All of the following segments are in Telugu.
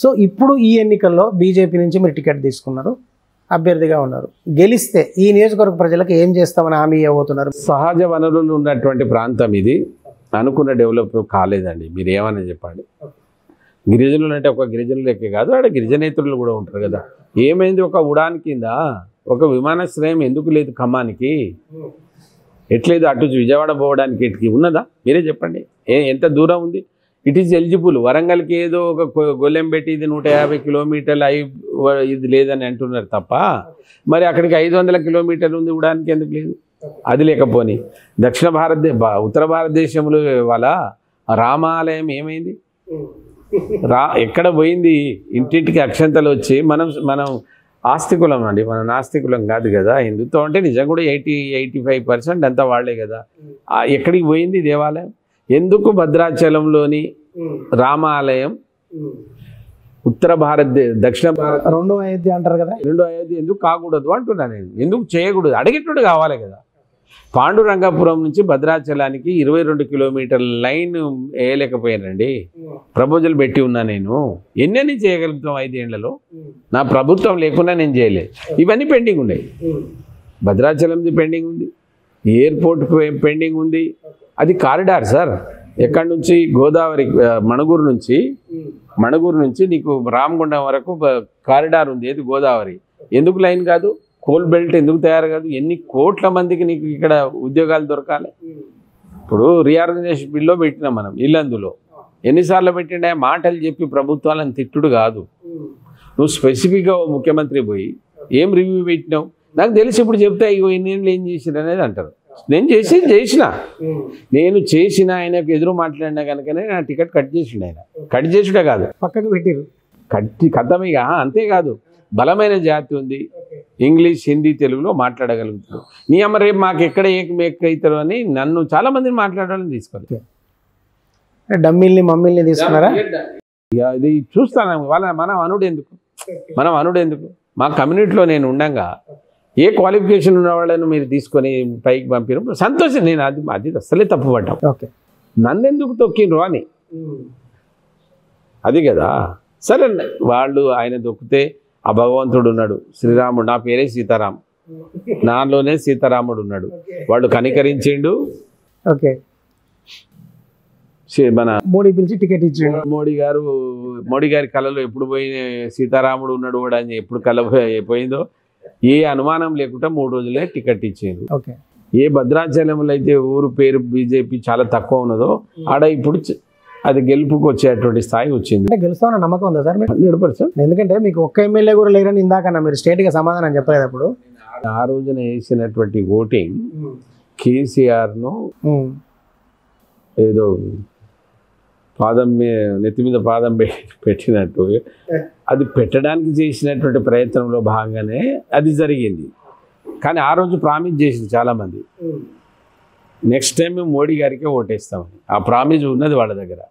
సో ఇప్పుడు ఈ ఎన్నికల్లో బీజేపీ నుంచి మీరు టికెట్ తీసుకున్నారు, అభ్యర్థిగా ఉన్నారు. గెలిస్తే ఈ నియోజకవర్గ ప్రజలకు ఏం చేస్తామని హామీ ఇవ్వబోతున్నారు? సహజ వనరులు ఉన్నటువంటి ప్రాంతం ఇది. అనుకున్న డెవలప్ కాలేదండి. మీరు ఏమన్నా చెప్పండి. గిరిజనులు అంటే ఒక గిరిజనులకే కాదు, ఆడ గిరిజనేతరులు కూడా ఉంటారు కదా. ఏమైంది? ఒక ఉడాన్ కింద ఒక విమానాశ్రయం ఎందుకు లేదు ఖమ్మానికి? ఎట్లేదు? అటు విజయవాడ పోవడానికి ఎటుకి ఉన్నదా? మీరే చెప్పండి. ఎంత దూరం ఉంది? It is eligible. వరంగల్కి ఏదో ఒక గొల్లెం పెట్టి ఇది 150 కిలోమీటర్లు ఇది లేదని అంటున్నారు తప్ప, మరి అక్కడికి 500 కిలోమీటర్లు ఉంది, ఉడానికి ఎందుకు లేదు? అది లేకపోని ఉత్తర భారతదేశంలో వాళ్ళ రామాలయం ఏమైంది? ఎక్కడ పోయింది? ఇంటింటికి అక్షంతలు వచ్చి మనం ఆస్తికులం అండి, మనం నాస్తికులం కాదు కదా. హిందుత్వం అంటే నిజం కూడా 80-85% అంతా వాళ్లే కదా. ఎక్కడికి పోయింది దేవాలయం? ఎందుకు భద్రాచలంలోని రామాలయం ఉత్తర దక్షిణ భారత్ రెండో అయోధ్య అంటారు కదా, రెండో అయోధ్య ఎందుకు కాకూడదు అంటున్నా నేను. ఎందుకు చేయకూడదు? అడిగేటోడు కావాలి కదా. పాండురంగపురం నుంచి భద్రాచలానికి 22 కిలోమీటర్ల లైన్ వేయలేకపోయానండి. ప్రపోజల్ పెట్టి ఉన్నా నేను. ఎన్ని చేయగలుగుతాం 5 ఏళ్లలో? నా ప్రభుత్వం లేకుండా నేను చేయలేదు. ఇవన్నీ పెండింగ్ ఉన్నాయి. భద్రాచలంది పెండింగ్ ఉంది, ఎయిర్పోర్ట్ పెండింగ్ ఉంది. అది కారిడార్ సార్. ఎక్కడి నుంచి? గోదావరి మణుగూరు నుంచి నీకు రామగుండం వరకు కారిడార్ ఉంది. ఏది? గోదావరి. ఎందుకు లైన్ కాదు? కోల్ బెల్ట్ ఎందుకు తయారు కాదు? ఎన్ని కోట్ల మందికి నీకు ఇక్కడ ఉద్యోగాలు దొరకాలి? ఇప్పుడు రీఆర్గనైజేషన్ బిల్లో పెట్టినాం మనం. ఇల్లందులో ఎన్నిసార్లు పెట్టిండే? మాటలు చెప్పి ప్రభుత్వాలను తిట్టుడు కాదు. నువ్వు స్పెసిఫిక్గా ముఖ్యమంత్రి పోయి ఏం రివ్యూ పెట్టినావు? నాకు తెలిసి ఇప్పుడు చెప్తే ఇగో ఇన్నేళ్ళు ఏం చేసిరు అనేది అంటారు. నేను నేను చేసిన ఆయనకు ఎదురు మాట్లాడినా కనుకనే నా టికెట్ కట్ చేసిండు. ఆయన కట్ చేసుడే కాదు, పక్కకు పెట్టిరు. కథమిగా. అంతేకాదు, బలమైన జాతి ఉంది, ఇంగ్లీష్, హిందీ, తెలుగులో మాట్లాడగలుగుతారు. నీ అమ్మ రేపు మాకు ఎక్కడ ఏకమేకవుతారు అని నన్ను చాలా మందిని మాట్లాడాలని తీసుకోవాలి. డమ్మీల్ని మమ్మీల్ని తీసుకున్నారా? ఇది చూస్తాను. మనం అనుడు ఎందుకు? మా కమ్యూనిటీలో నేను ఉండంగా ఏ క్వాలిఫికేషన్ ఉన్న వాళ్ళను మీరు తీసుకొని పైకి పంపిన సంతోషం. నేను అది అసలే తప్పు పడ్డాం. నన్ను ఎందుకు తొక్కిండ్రు అని. అది కదా. సరే, వాళ్ళు ఆయన దొక్కితే ఆ భగవంతుడు ఉన్నాడు, శ్రీరాముడు. నా పేరే సీతారాం, నాలోనే సీతారాముడు ఉన్నాడు. వాడు కనికరించిండు. మన మోడీ పిలిచి టికెట్ ఇచ్చిండు. మోడీ గారి కళలో ఎప్పుడు పోయి సీతారాముడు ఉన్నాడు కూడా అని ఎప్పుడు కళ పోయిందో ఏ అనుమానం లేకుండా 3 రోజులే టికెట్ ఇచ్చిండు. ఏ భద్రాచలంలో అయితే ఊరు పేరు బీజేపీ చాలా తక్కువ ఉన్నదో ఆడ ఇప్పుడు అది గెలుపుకు వచ్చేటువంటి స్థాయి వచ్చింది. గెలుస్తామన్న నమ్మకం ఉందా సార్? 100%. ఎందుకంటే మీకు ఒక్క ఎమ్మెల్యే కూడా లేరని ఇందాకన్నా మీరు స్ట్రేట్గా సమాధానం చెప్పలేదు. అప్పుడు ఆ రోజున వేసినటువంటి ఓటింగ్ కేసీఆర్ను ఏదో నెత్తి మీద పాదం పెట్టినట్టు అది పెట్టడానికి చేసినటువంటి ప్రయత్నంలో భాగంగానే అది జరిగింది. కానీ ఆ రోజు ప్రామిస్ చేసింది చాలామంది, నెక్స్ట్ టైం మేము మోడీ గారికే ఓటేస్తామని. ఆ ప్రామిస్ ఉన్నది వాళ్ళ దగ్గర.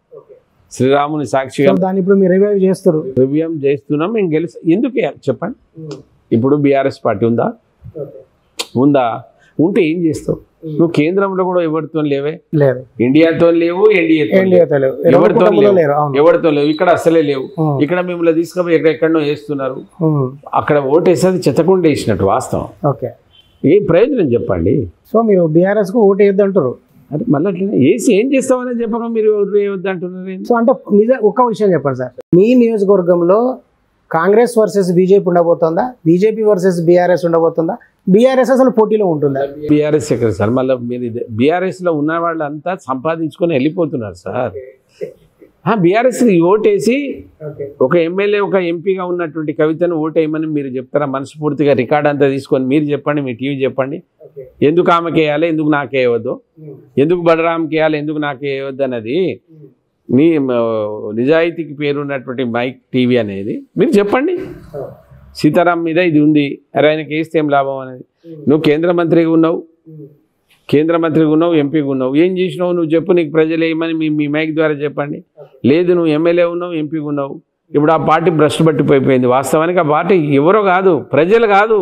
శ్రీరాముని సాక్షిగా దాన్ని ఇప్పుడు మీరు రివ్యూ చేస్తున్నాం. మేము ఎందుకు చెప్పండి? ఇప్పుడు బీఆర్ఎస్ పార్టీ ఉందా? ఉంటే ఏం చేస్తావు నువ్వు? కేంద్రంలో కూడా ఎవరితో లేవే, ఇండియాతో లేవు, ఎవరితో లేవు, ఇక్కడ అసలే లేవు. ఇక్కడ మిమ్మల్ని తీసుకుపోయి ఎక్కడెక్కడో వేస్తున్నారు. అక్కడ ఓటేసేది చెత్తకుండా వేసినట్టు వాస్తవం. ఏ ప్రయోజనం చెప్పండి? సో మీరు బీఆర్ఎస్ కు ఓటు వేయొద్దు అంటారు. అంటే మళ్ళీ అట్లా వేసి ఏం చేస్తామని చెప్పడం మీరు వేయొద్దు అంటున్నారు. సో అంటే ఒక్క విషయం చెప్పండి సార్, మీ నియోజకవర్గంలో కాంగ్రెస్ వర్సెస్ బీజేపీ ఉండబోతుందా? బీజేపీ వర్సెస్ బీఆర్ఎస్ ఉండబోతుందా? బీఆర్ఎస్ అసలు పోటీలో ఉంటుందా? బీఆర్ఎస్ ఎక్కడ సార్? మళ్ళీ మీరు బీఆర్ఎస్లో ఉన్న వాళ్ళంతా సంపాదించుకొని వెళ్ళిపోతున్నారు సార్. బీఆర్ఎస్ ఓటేసి ఒక ఎమ్మెల్యే ఒక ఎంపీగా ఉన్నటువంటి కవితను ఓటేయమని మీరు చెప్తారా? మనస్ఫూర్తిగా రికార్డ్ అంతా తీసుకొని మీరు చెప్పండి, మీ టీవీ చెప్పండి. ఎందుకు ఆమెకి వేయాలి, ఎందుకు నాకు వేయవద్దు, ఎందుకు బలరాంకి వేయాలి, ఎందుకు నాకు వేయవద్దు అన్నది మీ నిజాయితీకి పేరున్నటువంటి మైక్ టీవీ అనేది మీరు చెప్పండి. సీతారాం మీద ఇది ఉంది, అరే ఆయనకి వేస్తే ఏం లాభం అనేది. నువ్వు కేంద్ర మంత్రిగా ఉన్నావు, ఎంపీగా ఉన్నావు, ఏం చేసినావు నువ్వు చెప్పు. నీకు ప్రజలు ఏమని మీ మైక్ ద్వారా చెప్పండి. లేదు, నువ్వు ఎమ్మెల్యే ఉన్నావు, ఎంపీగా ఉన్నావు. ఇప్పుడు ఆ పార్టీ భ్రష్టు పట్టిపోయిపోయింది. వాస్తవానికి ఆ పార్టీ ఎవరో కాదు, ప్రజలు కాదు,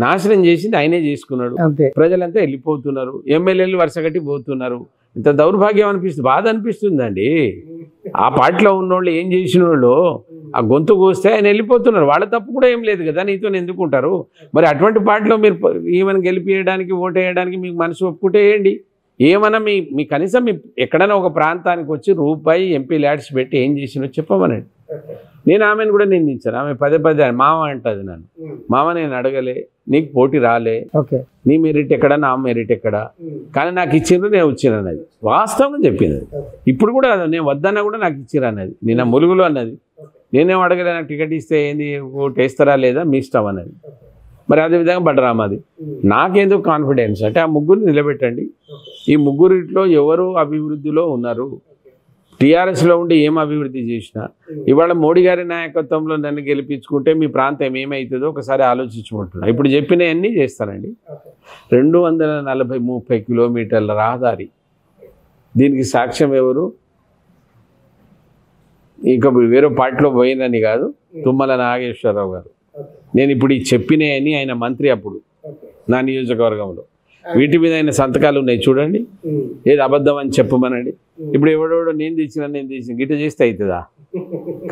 నాశనం చేసింది ఆయనే చేసుకున్నాడు. ప్రజలంతా వెళ్ళిపోతున్నారు, ఎమ్మెల్యేలు వరుసగట్టి పోతున్నారు. ఇంత దౌర్భాగ్యం అనిపిస్తుంది, బాధ అనిపిస్తుందండి. ఆ పార్టీలో ఉన్నోళ్ళు ఏం చేసిన వాళ్ళు ఆ గొంతు కోస్తే ఆయన వెళ్ళిపోతున్నారు. వాళ్ళ తప్పు కూడా ఏం లేదు కదా, నీతో ఎందుకుంటారు. మరి అటువంటి పార్టీలో మీరు ఈమెను గెలిపియడానికి ఓటు వేయడానికి మీకు మనసు ఒప్పుకుంటే వేయండి. ఏమన్నా మీ కనీసం మీ ఎక్కడైనా ఒక ప్రాంతానికి వచ్చి రూపాయి ఎంపీ ల్యాడ్స్ పెట్టి ఏం చేసినో చెప్పమనండి. నేను ఆమెను కూడా నిందించాను. ఆమె పదే మామ అంటది నన్ను. మామ నేను అడగలే, నీకు పోటీ రాలే, నీ మెరిట్ ఎక్కడ నా మెరిట్ ఎక్కడ, కానీ నాకు ఇచ్చిండ్రు నేను వచ్చిన అన్నది వాస్తవం చెప్పింది. ఇప్పుడు కూడా నేను వద్దన్నా కూడా నాకు ఇచ్చిర్రు అన్నది. నిన్న ములుగులో అన్నది, నేనేం అడగలే, నాకు టికెట్ ఇస్తే ఏంది ఓటు వేస్తారా లేదా మీ ఇష్టం అన్నది. మరి అదేవిధంగా బలరామది. నాకెందుకు కాన్ఫిడెన్స్ అంటే ఆ ముగ్గురు నిలబెట్టండి. ఈ ముగ్గురిట్లో ఎవరు అభివృద్ధిలో ఉన్నారు, టీఆర్ఎస్లో ఉండి ఏం అభివృద్ధి చేసినా ఇవాళ మోడీ గారి నాయకత్వంలో నన్ను గెలిపించుకుంటే మీ ప్రాంతం ఏమవుతుందో ఒకసారి ఆలోచించుకుంటున్నా. ఇప్పుడు చెప్పినవన్నీ చేస్తానండి. 240-30 కిలోమీటర్ల రహదారి, దీనికి సాక్ష్యం ఎవరు? ఇంకా వేరే పార్టీలో పోయినని కాదు, తుమ్మల నాగేశ్వరరావు గారు. నేను ఇప్పుడు ఈ చెప్పినవన్నీ ఆయన మంత్రి అప్పుడు నా నియోజకవర్గంలో, వీటి మీద ఆయన సంతకాలు ఉన్నాయి చూడండి. ఏది అబద్ధం అని చెప్పమనండి. ఇప్పుడు ఎవడెవడో నేను తెచ్చిన గిట్ట చేస్తే అవుతుందా?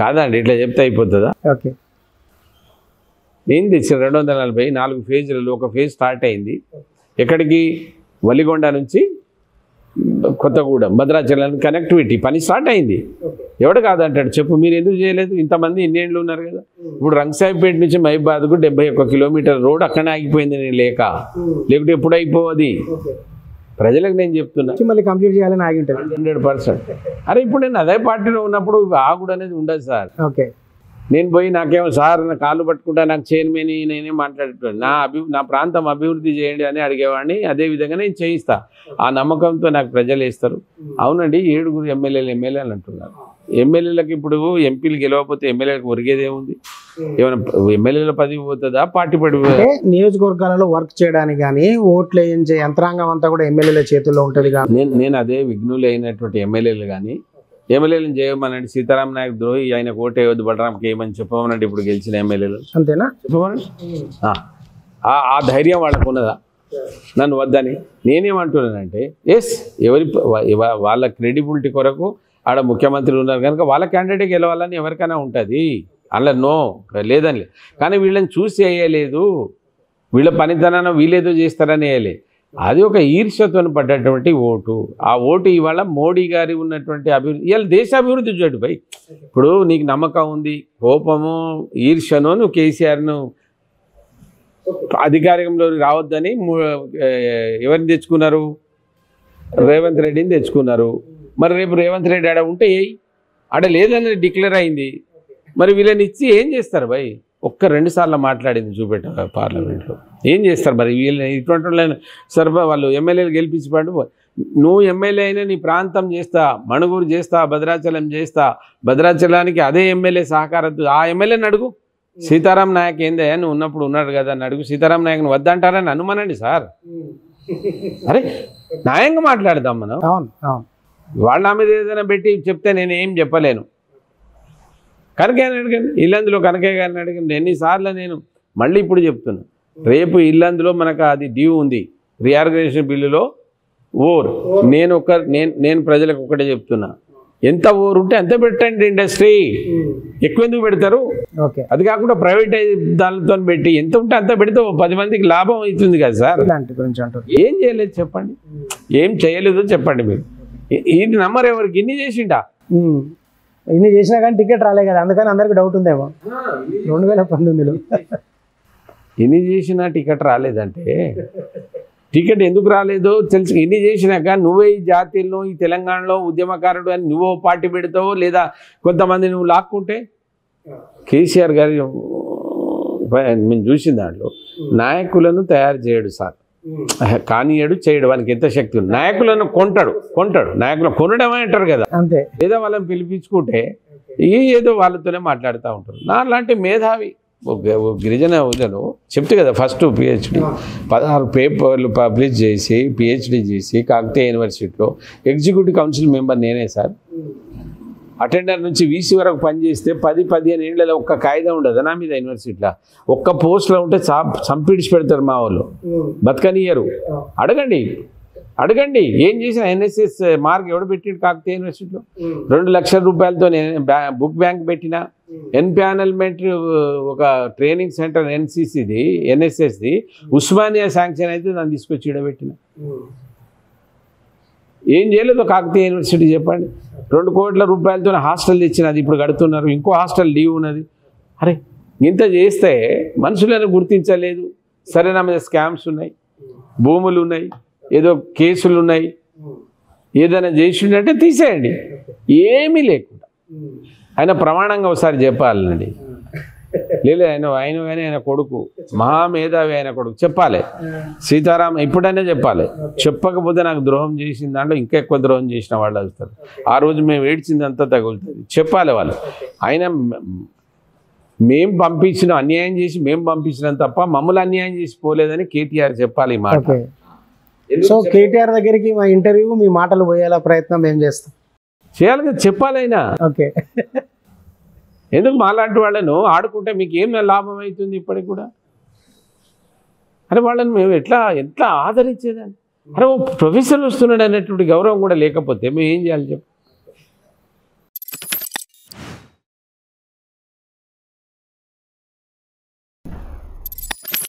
కాదండి, ఇట్లా చెప్తే అయిపోతుందా? నేను తెచ్చిన 244 ఫేజ్లలో ఒక ఫేజ్ స్టార్ట్ అయింది. ఎక్కడికి? వలిగొండ నుంచి కొత్తగూడెం భద్రాచలానికి కనెక్టివిటీ పని స్టార్ట్ అయింది. ఎవడు కాదంటాడు చెప్పు, మీరు ఎందుకు చేయలేదు? ఇంతమంది ఇన్నేళ్ళు ఉన్నారు కదా. ఇప్పుడు రంగసాయిపేట నుంచి మహిబాద్కు 71 కిలోమీటర్ రోడ్ అక్కడనే ఆగిపోయింది. నేను లేకుంటే ఎప్పుడు అయిపోవది? ప్రజలకు నేను చెప్తున్నా, మళ్ళీ కంప్లీట్ చేయాలని ఆగి ఉంటుంది 100%. అరే ఇప్పుడు నేను అదే పార్టీలో ఉన్నప్పుడు ఆగుడు అనేది ఉండదు సార్. నేను పోయి నాకేమో సార్ నా కాళ్ళు పట్టుకుంటా, నాకు చైర్మన్ నేనేం మాట్లాడేటోడు, నా ప్రాంతం అభివృద్ధి చేయండి అని అడిగేవాడిని. అదేవిధంగా నేను చేయిస్తా. ఆ నమ్మకంతో నాకు ప్రజలు వేస్తారు. అవునండి, 7 ఎమ్మెల్యేలు అంటున్నారు. ఎమ్మెల్యేలకు ఇప్పుడు ఎంపీలు గెలవకపోతే ఎమ్మెల్యేలకు ఒరిగేదేముంది? ఏమైనా ఎమ్మెల్యేల పదవి పోతుందా? పార్టీ పడిపోతుందా? నియోజకవర్గాలలో వర్క్ చేయడానికి కానీ ఓట్లు వేయించే యంత్రాంగం అంతా కూడా ఎమ్మెల్యేల చేతుల్లో ఉంటుంది. నేను అదే విఘ్నులు అయినటువంటి ఎమ్మెల్యేలు కానీ ఎమ్మెల్యేలను చేయమనండి. సీతారాం నాయక్ ద్రోహి, ఆయన ఓటు వేయవద్దు, బలరాంకి ఏమని చెప్పమనండి. ఇప్పుడు గెలిచిన ఎమ్మెల్యేలు అంతేనా చెప్పమనండి. ఆ ధైర్యం వాళ్ళకు ఉన్నదా నన్ను వద్దని? నేనేమంటున్నానంటే వాళ్ళ క్రెడిబిలిటీ కొరకు ఆడ ముఖ్యమంత్రి ఉన్నారు కనుక వాళ్ళ క్యాండిడేట్ గెలవాలని ఎవరికైనా ఉంటుంది. అలా నో లేదని. కానీ వీళ్ళని చూసి వేయలేదు, వీళ్ళ పనితనాన్ని వీళ్ళేదో చేస్తారని వేయలేదు. అది ఒక ఈర్ష్యతో పడ్డటువంటి ఓటు. ఆ ఓటు ఇవాళ మోడీ గారి ఉన్నటువంటి అభివృద్ధి, ఇవాళ దేశ అభివృద్ధి చూడు భయ్. ఇప్పుడు నీకు నమ్మకం ఉంది, కోపము ఈర్ష్యను నువ్వు కేసీఆర్ను అధికారంలో రావద్దని ఎవరిని తెచ్చుకున్నారు? రేవంత్ రెడ్డిని తెచ్చుకున్నారు. మరి రేపు రేవంత్ రెడ్డి ఆడ ఉంటే ఆడ లేదని డిక్లేర్ అయింది. మరి వీళ్ళని ఇచ్చి ఏం చేస్తారు భయ్? 1-2 సార్లు మాట్లాడింది చూపెట్ట పార్లమెంట్లో. ఏం చేస్తారు మరి వీళ్ళని? ఇటువంటి వాళ్ళని వాళ్ళు ఎమ్మెల్యేలు గెలిపించబడి, నువ్వు ఎమ్మెల్యే అయినా నీ ప్రాంతం చేస్తా, మణుగూరు చేస్తా, భద్రాచలం చేస్తా, భద్రాచలానికి అదే ఎమ్మెల్యే సహకారంతో ఆ ఎమ్మెల్యేని అడుగు. సీతారాం నాయక్ ఏందయ్యా నువ్వు ఉన్నప్పుడు ఉన్నాడు కదా అని అడుగు. సీతారాం నాయక్ని వద్దంటారని అనుమానండి సార్. అరే న్యాయంగా మాట్లాడదాం మనం. వాళ్ళ నా మీద ఏదైనా పెట్టి చెప్తే నేను ఏం చెప్పలేను. కనకయ్య అడగండి, ఇల్లందులో కనకయ్య గారిని అడగండి. ఎన్నిసార్లు నేను మళ్ళీ ఇప్పుడు చెప్తున్నా, రేపు ఇల్లందులో మనకు అది డ్యూ ఉంది రీఆర్గనైజేషన్ బిల్లులో ఓర్. నేను ప్రజలకు ఒకటే చెప్తున్నా, ఎంత ఓర్ ఉంటే అంత పెట్టండి. ఇండస్ట్రీ ఎక్కువ ఎందుకు పెడతారు? అది కాకుండా ప్రైవేటైజ్ దానితో పెట్టి ఎంత ఉంటే అంత పెడితే 10 మందికి లాభం అవుతుంది కదా సార్. ఏం చేయలేదు చెప్పండి, ఏం చేయలేదో చెప్పండి మీరు. ఇది నమ్మరు ఎవరికి? ఇన్ని చేసిండా? ఇన్ని చేసినా కానీ టికెట్ రాలే కదా, అందుకని అందరికి డౌట్ ఉందేమో. 2019లో ఇన్ని చేసినా టికెట్ రాలేదంటే టికెట్ ఎందుకు రాలేదో తెలుసు. ఇన్ని చేసినాక నువ్వే ఈ జాతీయులను ఈ తెలంగాణలో ఉద్యమకారుడు అని నువ్వు పార్టీ పెడతావో లేదా కొంతమంది నువ్వు లాక్కుంటే. కేసీఆర్ గారి మేము చూసిన దాంట్లో నాయకులను తయారు చేయడు సార్, కానీయడు చేయడు. వానికి ఎంత శక్తి ఉంది. నాయకులను కొంటాడు నాయకులను కొనడమే అంటారు కదా, అంతే. ఏదో వాళ్ళని పిలిపించుకుంటే ఏదో వాళ్ళతోనే మాట్లాడుతూ ఉంటారు. నా లాంటి మేధావి గిరిజన ఊళ్ళలో చెప్తే కదా, ఫస్ట్ పిహెచ్డి 16 పేపర్లు పబ్లిష్ చేసి పిహెచ్డి చేసి కాకతీయ యూనివర్సిటీలో ఎగ్జిక్యూటివ్ కౌన్సిల్ మెంబర్ నేనే సార్. అటెండర్ నుంచి వీసీ వరకు పనిచేస్తే 10-15 ఏళ్ళలో ఒక్క కాయిదా ఉండదు నా మీద యూనివర్సిటీలో. ఒక్క పోస్ట్లో ఉంటే చంపిడిచి పెడతారు మా వాళ్ళు, బతకనియరు. అడగండి అడగండి ఏం చేసిన ఎన్ఎస్ఎస్ మార్క్ ఎవడు పెట్టిండు కాకతీయ యూనివర్సిటీలో 2 లక్షల రూపాయలతో బుక్ బ్యాంక్ పెట్టిన ఎన్పానల్మెంట్ ఒక ట్రైనింగ్ సెంటర్ ఎన్సీసీది ఎన్ఎస్ఎస్ది ఉస్మానియా శాంక్షన్ అయితే దాన్ని తీసుకొచ్చి ఈడబెట్టిన ఏం చేయలేదు కాకతీయ యూనివర్సిటీ చెప్పండి 2 కోట్ల రూపాయలతో హాస్టల్ తెచ్చినది ఇప్పుడు కడుతున్నారు ఇంకో హాస్టల్ లీవ్ ఉన్నది అరే ఇంత చేస్తే మనుషులను గుర్తించలేదు సరే నా మీద స్కామ్స్ ఉన్నాయి భూములు ఉన్నాయి ఏదో కేసులు ఉన్నాయి ఏదైనా చేసిండంటే తీసేయండి ఏమీ లేకుండా ఆయన ప్రమాణంగా ఒకసారి చెప్పాలండి లేదు ఆయన కానీ ఆయన కొడుకు మహామేధావి ఆయన కొడుకు చెప్పాలి సీతారాం ఇప్పుడైనా చెప్పాలి చెప్పకపోతే నాకు ద్రోహం చేసిన దాంట్లో ఇంకా ఎక్కువ ద్రోహం చేసిన వాళ్ళు వస్తారు ఆ రోజు మేము ఏడ్చిందంతా తగులుతుంది చెప్పాలి వాళ్ళు ఆయన మేము పంపించిన అన్యాయం చేసి మేము పంపించినాం తప్ప మమ్మల్ని అన్యాయం చేసి పోలేదని కేటీఆర్ చెప్పాలి ఈ మాట సో కేటీఆర్ దగ్గరికి మా ఇంటర్వ్యూ మీ మాటలు పోయేలా ప్రయత్నం ఏం చేస్తాం చేయాలి కదా చెప్పాలైనా ఓకే ఎందుకు మాలాంటి వాళ్ళను ఆడుకుంటే మీకు ఏం లాభం అవుతుంది ఇప్పటికి కూడా అరే వాళ్ళని మేము ఎట్లా ఆదరించేదాన్ని అరే ఓ ప్రొఫెసర్ వస్తున్నాడు అనేటువంటి గౌరవం కూడా లేకపోతే మేము ఏం చేయాలి చెప్పు